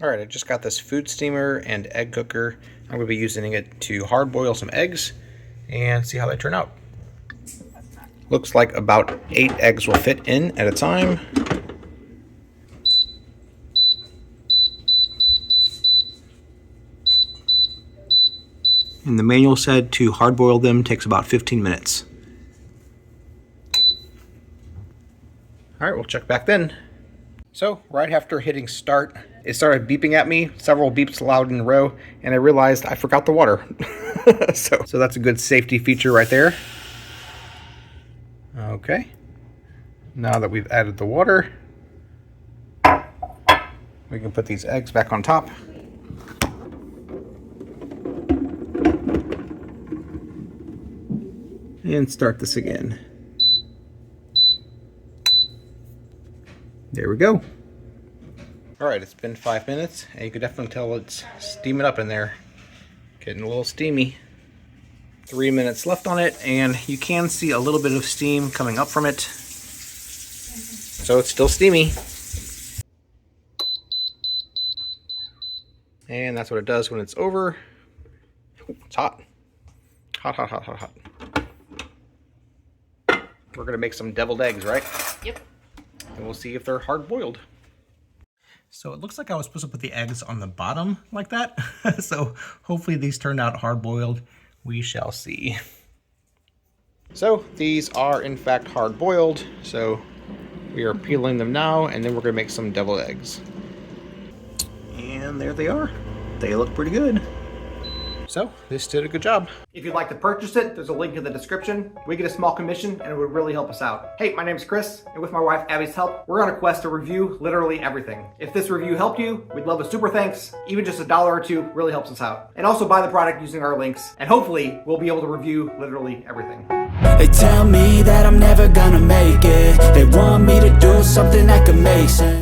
All right, I just got this food steamer and egg cooker. I'm going to be using it to hard boil some eggs and see how they turn out. Looks like about 8 eggs will fit in at a time. And the manual said to hard boil them takes about 15 minutes. All right, we'll check back then. So right after hitting start, it started beeping at me, several beeps loud in a row, and I realized I forgot the water. so that's a good safety feature right there. Okay, now that we've added the water, we can put these eggs back on top. And start this again. There we go. All right, it's been 5 minutes, and you can definitely tell it's steaming up in there. Getting a little steamy. 3 minutes left on it, and you can see a little bit of steam coming up from it. So it's still steamy. And that's what it does when it's over. It's hot. Hot, hot, hot, hot, hot. We're gonna make some deviled eggs, right? Yep. And we'll see if they're hard boiled. So it looks like I was supposed to put the eggs on the bottom like that. So hopefully these turned out hard boiled. We shall see. So these are in fact hard boiled. So we are peeling them now, and then we're gonna make some deviled eggs. And there they are. They look pretty good. So this did a good job. If you'd like to purchase it, there's a link in the description. We get a small commission and it would really help us out. Hey, my name's Chris, and with my wife Abby's help, we're on a quest to review literally everything. If this review helped you, we'd love a super thanks. Even just $1 or $2 really helps us out. And also buy the product using our links, and hopefully we'll be able to review literally everything. They tell me that I'm never gonna make it. They want me to do something that could make sense.